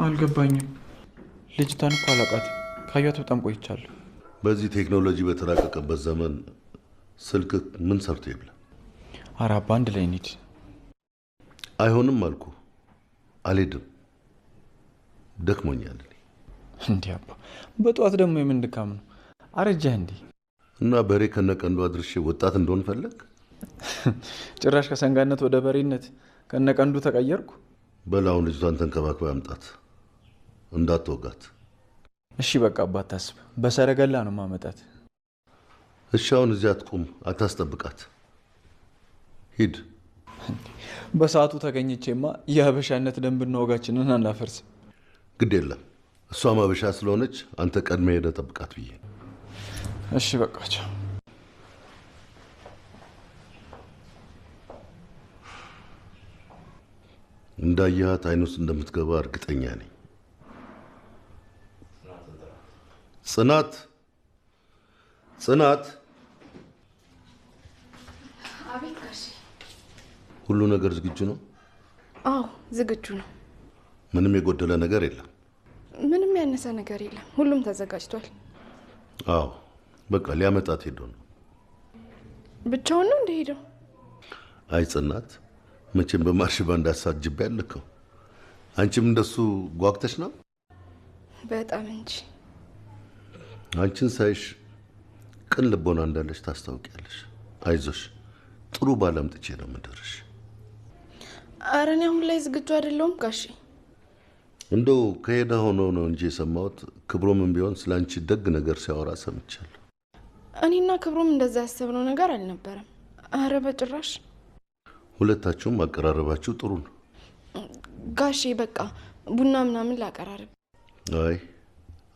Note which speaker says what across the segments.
Speaker 1: አልገባኝም። ልጅቷን እኮ አላውቃትም። ካየኋት በጣም ቆይቻለሁ።
Speaker 2: በዚህ ቴክኖሎጂ በተራቀቀበት ዘመን ስልክ ምን ሰርቶ ይብላ?
Speaker 1: ኧረ አባ አንድ ላይ እንሂድ።
Speaker 2: አይሆንም አልኩ። አልሄድም፣ ደክሞኛል።
Speaker 1: እንዴ አባ በጠዋት ደግሞ የምን ድካም ነው? አረጃህ እንዴ?
Speaker 2: እና በሬ ከነቀንዱ አድርሼ ወጣት እንደሆን ፈለግ?
Speaker 1: ጭራሽ ከሰንጋነት ወደ በሬነት ከነቀንዱ ተቀየርኩ።
Speaker 2: በላውን ልጅቷን ተንከባክባ አምጣት፣ እንዳትወጋት።
Speaker 1: እሺ በቃ አባ አታስብ፣ በሰረገላ ነው ማመጣት።
Speaker 2: እሺ አሁን እዚያ አትቁም፣ አታስጠብቃት፣ ሂድ።
Speaker 1: በሰዓቱ ተገኝቼማ የሀበሻነት ደንብና ወጋችንን አናፈርስ።
Speaker 2: ግድ የለም እሷም ሀበሻ ስለሆነች አንተ ቀድመ ሄደህ ጠብቃት ብዬ።
Speaker 1: እሺ በቃቸው።
Speaker 2: እንዳየሃት አይን ውስጥ እንደምትገባ እርግጠኛ ነኝ። ጽናት ጽናት!
Speaker 3: አቤት ጋሼ።
Speaker 2: ሁሉ ነገር ዝግጁ ነው?
Speaker 3: አዎ ዝግጁ ነው።
Speaker 2: ምንም የጎደለ ነገር የለም?
Speaker 3: ምንም ያነሰ ነገር የለም። ሁሉም ተዘጋጅቷል።
Speaker 2: አዎ በቃ ሊያመጣት ሄዶ ነው።
Speaker 3: ብቻውን ነው እንደሄደው?
Speaker 2: አይ ጽናት፣ መቼም በማርሽ ባንድ አሳጅብ ያለከው አንቺም እንደሱ ጓግተሽ ነው?
Speaker 3: በጣም እንጂ።
Speaker 2: አንቺን ሳይሽ ቅን ልቦና እንዳለሽ ታስታውቂያለሽ። አይዞሽ፣ ጥሩ ባላምጥቼ ነው የምደርሽ።
Speaker 3: ኧረ እኔ አሁን ላይ ዝግጁ አይደለሁም ጋሼ።
Speaker 2: እንደው ከሄደ ሆኖ ነው እንጂ የሰማሁት ክብሮምን ቢሆን ስላንቺ ደግ ነገር ሲያወራ ሰምቻለሁ።
Speaker 3: እኔና ክብሮም እንደዛ ያሰብነው ነገር አልነበረም። ኧረ በጭራሽ።
Speaker 2: ሁለታችሁም አቀራረባችሁ ጥሩ ነው
Speaker 3: ጋሼ። በቃ ቡና ምናምን ላቀራርብ።
Speaker 2: አይ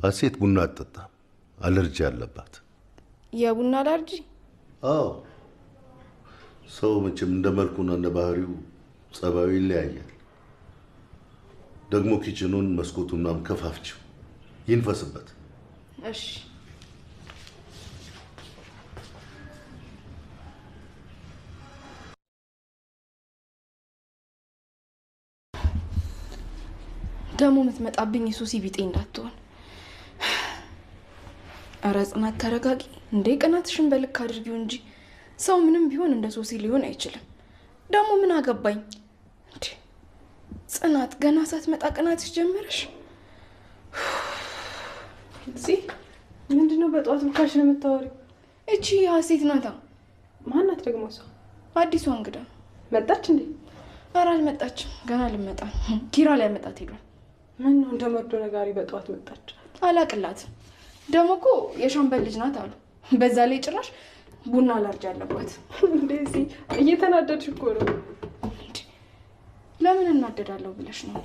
Speaker 2: አሴት ቡና አትጠጣም፣ አለርጂ አለባት።
Speaker 3: የቡና አለርጂ?
Speaker 2: አዎ፣ ሰው መቼም እንደ መልኩና እንደ ባህሪው ጸባዩ ይለያያል። ደግሞ ኪችኑን መስኮቱናም ከፋፍችው ይንፈስበት።
Speaker 3: እሺ። ደግሞ የምትመጣብኝ የሱሲ ቢጤ እንዳትሆን። ኧረ ጽናት ተረጋጊ እንዴ! ቅናትሽን በልክ አድርጊው እንጂ ሰው ምንም ቢሆን እንደ ሶሲ ሊሆን አይችልም። ደግሞ ምን አገባኝ እንዴ? ጽናት ገና ሳትመጣ ቅናትሽ ጀመረሽ።
Speaker 4: እዚህ ምንድነው በጠዋት ብቻሽ ነው የምታወሪው?
Speaker 3: እቺ ሀሴት ናታ።
Speaker 4: ማናት ደግሞ ሰው?
Speaker 3: አዲሷ እንግዳ
Speaker 4: መጣች እንዴ?
Speaker 3: ኧረ አልመጣችም፣ ገና ልመጣ። ኪራ ሊያመጣት ሄዷል።
Speaker 4: ምን ነው እንደመርዶ ነጋሪ በጠዋት መጣች?
Speaker 3: አላቅላትም። ደግሞ እኮ የሻምበል ልጅ ናት አሉ። በዛ ላይ ጭራሽ ቡና አላርጅ አለባት።
Speaker 4: እንደዚህ እየተናደድሽ እኮ ነው።
Speaker 3: ለምን እናደዳለሁ ብለሽ ነው?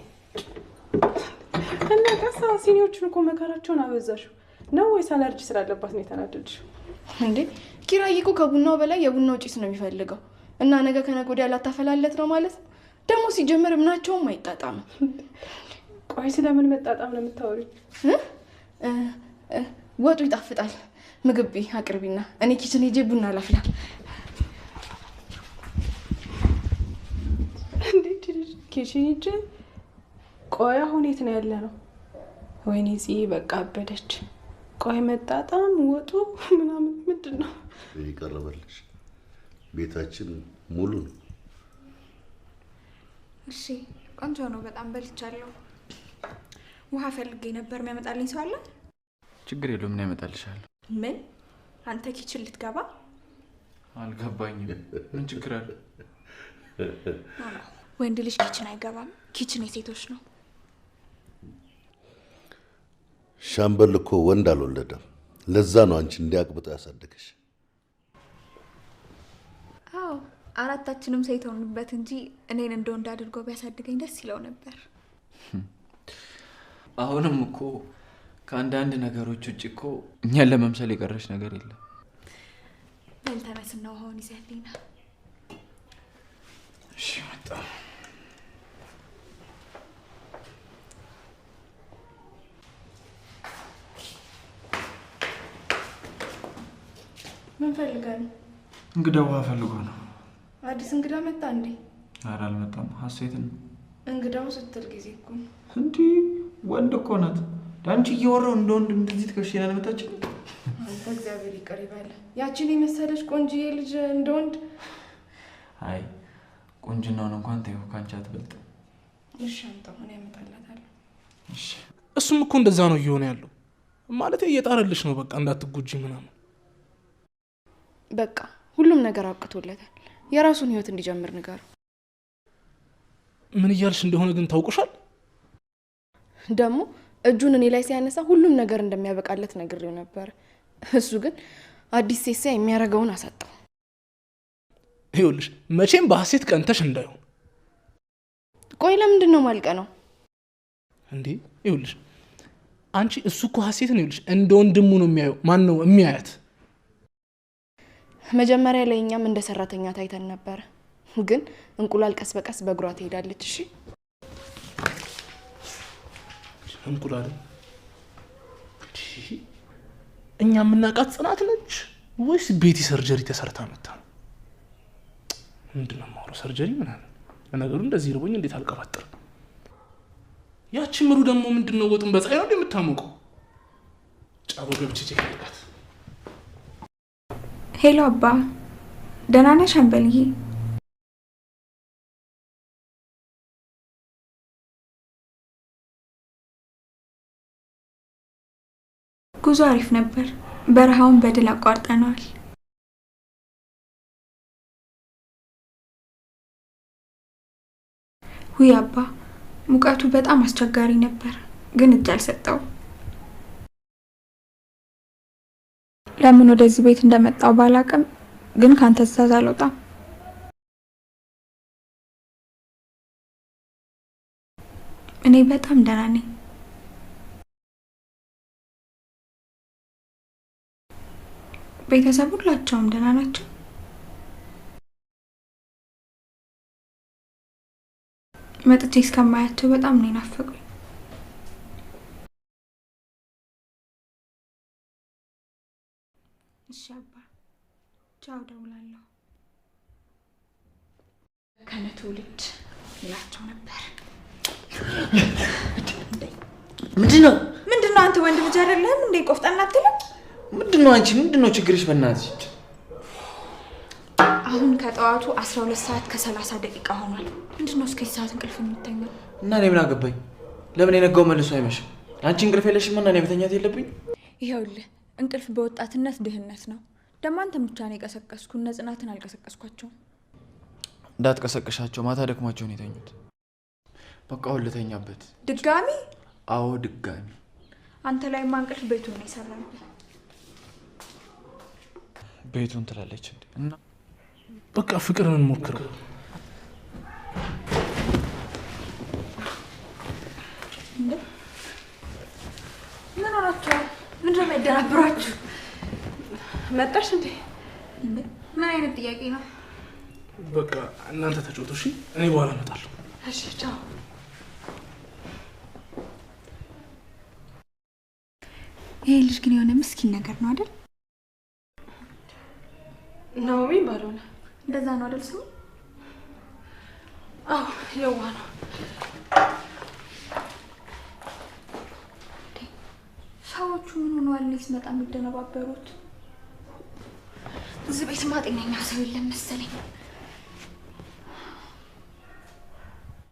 Speaker 4: እና ቀሳ ሲኒዎቹን እኮ መከራቸውን አበዛሽው ነው ወይስ አላርጅ ስላለባት ነው የተናደድሽው?
Speaker 3: እንዴ ኪራይ እኮ ከቡናው በላይ የቡናው ጭስ ነው የሚፈልገው። እና ነገ ከነገ ወዲያ ላታፈላለት ነው ማለት ነው። ደግሞ ሲጀምር ምናቸውም አይጣጣምም።
Speaker 4: ቆይ ስለምን መጣጣም ነው የምታወሪው?
Speaker 3: ወጡ ይጣፍጣል። ምግብ አቅርቢና እኔ ኪችን ሄጄ ቡና ላፍላ።
Speaker 4: እንዴት ኪችን ሄጄ? ቆይ አሁን የት ነው ያለ ነው? ወይኔ ፂ በቃ አበደች። ቆይ መጣጣም ወጡ ምናምን ምንድን ነው
Speaker 2: ይቀርበልሽ? ቤታችን ሙሉ ነው።
Speaker 5: እሺ ቆንጆ ነው፣ በጣም በልቻለሁ። ውሃ ፈልጌ ነበር፣ የሚያመጣልኝ ሰው አለ?
Speaker 1: ችግር የለውም፣ ምን ያመጣልሻል?
Speaker 5: ምን አንተ ኪችን ልትገባ?
Speaker 1: አልገባኝም። ምን ችግር አለ?
Speaker 5: ወንድ ልጅ ኪችን አይገባም፣ ኪችን የሴቶች ነው።
Speaker 2: ሻምበል እኮ ወንድ አልወለደም። ለዛ ነው አንቺ እንዲያቅብጦ ያሳደገሽ።
Speaker 5: አዎ አራታችንም ሴት ሆንበት እንጂ እኔን እንደ ወንድ አድርጎ ቢያሳድገኝ ደስ ይለው ነበር።
Speaker 1: አሁንም እኮ ከአንዳንድ ነገሮች ውጭ እኮ እኛን ለመምሰል የቀረሽ ነገር የለም።
Speaker 5: በል ተነስና ውሃውን ይዘህልኝና።
Speaker 1: እሺ መጣ።
Speaker 3: ምን ፈልገህ ነው?
Speaker 1: እንግዳ ውሃ ፈልጎ ነው።
Speaker 3: አዲስ እንግዳ መጣ እንዴ?
Speaker 1: ኧረ አልመጣም፣ ሀሴትን።
Speaker 3: እንግዳው ስትል ጊዜ እኮ
Speaker 1: እንዴ ወንድ እኮ ናት። ዳንቺ እየወራው እንደወንድ እንደዚህ ትከሽና ለመጣች
Speaker 3: አንተ እግዚአብሔር ይቅር ይበል። ያቺን የመሰለች ቆንጆዬ ልጅ እንደወንድ
Speaker 1: አይ ቆንጅናውን እንኳን ተይው ካንቺ አትበልጥ።
Speaker 3: እሺ አንተው እኔ አመጣላታለሁ።
Speaker 1: እሺ
Speaker 6: እሱም እኮ እንደዛ ነው እየሆነ ያለው። ማለት እየጣረልሽ ነው በቃ እንዳትጎጂ ምናምን።
Speaker 3: በቃ ሁሉም ነገር አብቅቶለታል። የራሱን ህይወት እንዲጀምር ንገሩ።
Speaker 6: ምን እያልሽ እንደሆነ ግን ታውቁሻል።
Speaker 3: ደግሞ እጁን እኔ ላይ ሲያነሳ ሁሉም ነገር እንደሚያበቃለት ነግሬው ነበር። እሱ ግን አዲስ ሴሳ የሚያረጋውን አሳጣው።
Speaker 6: ይኸውልሽ መቼም በሐሴት ቀንተሽ እንዳይሆን።
Speaker 3: ቆይ ለምንድን ነው ማልቀ ነው
Speaker 6: እንዴ? ይኸውልሽ አንቺ እሱ እኮ ሐሴትን ይኸውልሽ እንደ ወንድሙ ነው የሚያየው። ማን ነው የሚያያት?
Speaker 3: መጀመሪያ ላይ እኛም እንደ ሰራተኛ ታይተን ነበር። ግን እንቁላል ቀስ በቀስ በእግሯ ትሄዳለች። እሺ
Speaker 6: እንቁላል እኛ የምናውቃት ጽናት ነች ወይስ ቤቲ ሰርጀሪ ተሰርታ መጣ? ምንድነው የማወራው? ሰርጀሪ ምናምን ለነገሩ እንደዚህ ርቦኝ እንዴት አልቀባጥርም። ያቺ ምሩ ደግሞ ምንድነው ወጡን በፀሐይ ነው የምታሞቀው? ጫቦ ገብቼ ቼክልካት።
Speaker 5: ሄሎ አባ ደህና ነሽ አንበልዬ? ጉዞ አሪፍ ነበር። በረሃውን በድል አቋርጠናል። ውይ አባ ሙቀቱ በጣም አስቸጋሪ ነበር፣ ግን እጅ አልሰጠው። ለምን ወደዚህ ቤት እንደመጣው ባላቅም ግን ካንተ ትእዛዝ አልወጣም። እኔ በጣም ደህና ነኝ። ቤተሰብ ሁላቸውም ደህና ናቸው። መጥቼ እስከማያቸው በጣም ነው ናፈቁኝ። እሺ አባ ቻው፣ ደውላለሁ። ከነ ትውልድ ይላቸው ነበር።
Speaker 1: ምንድነው
Speaker 5: አንተ ወንድ ልጅ አይደለም እንዴ? ቆፍጣና አትልም?
Speaker 1: ምንድነው አንቺ ምንድነው ችግርሽ? በእናትሽ
Speaker 5: አሁን ከጠዋቱ 12 ሰዓት ከ30 ደቂቃ ሆኗል። ምንድነው እስከዚህ ሰዓት እንቅልፍ የምትተኛው?
Speaker 1: እና እኔ ምን አገባኝ? ለምን የነጋው መልሶ አይመሽም? አንቺ እንቅልፍ የለሽም እና እኔ መተኛት የለብኝ?
Speaker 5: ይኸውልህ እንቅልፍ በወጣትነት ድህነት ነው። ደግሞ አንተን ብቻ ነው የቀሰቀስኩ፣ እነ ጽናትን አልቀሰቀስኳቸውም።
Speaker 1: እንዳትቀሰቅሻቸው፣ ማታ ደክሟቸው ነው የተኙት። በቃ አሁን ልተኛበት።
Speaker 5: ድጋሚ?
Speaker 1: አዎ ድጋሚ።
Speaker 5: አንተ ላይ ማንቅልፍ ቤቱን ነው የሰራብህ።
Speaker 1: ቤቱን ትላለች እንዴ? እና
Speaker 6: በቃ ፍቅርን እንሞክረው።
Speaker 5: ምን ሆናችሁ? ምንድነው የሚያደናብራችሁ?
Speaker 4: መጣሽ እንዴ?
Speaker 5: ምን አይነት ጥያቄ ነው?
Speaker 6: በቃ እናንተ ተጫወቱ እሺ፣ እኔ በኋላ እመጣለሁ።
Speaker 4: እሺ ቻው።
Speaker 5: ይሄ ልጅ ግን የሆነ ምስኪን ነገር ነው አይደል?
Speaker 4: ናኦሚ ባልሆነ
Speaker 5: እንደዛ ነው አይደል? ሰው
Speaker 4: አዎ የዋ ነው።
Speaker 5: ሰዎቹ ምን ሆነዋል? እኔ ስመጣ የሚደነባበሩት። እዚህ ቤት ጤነኛ ሰው የለም መሰለኝ።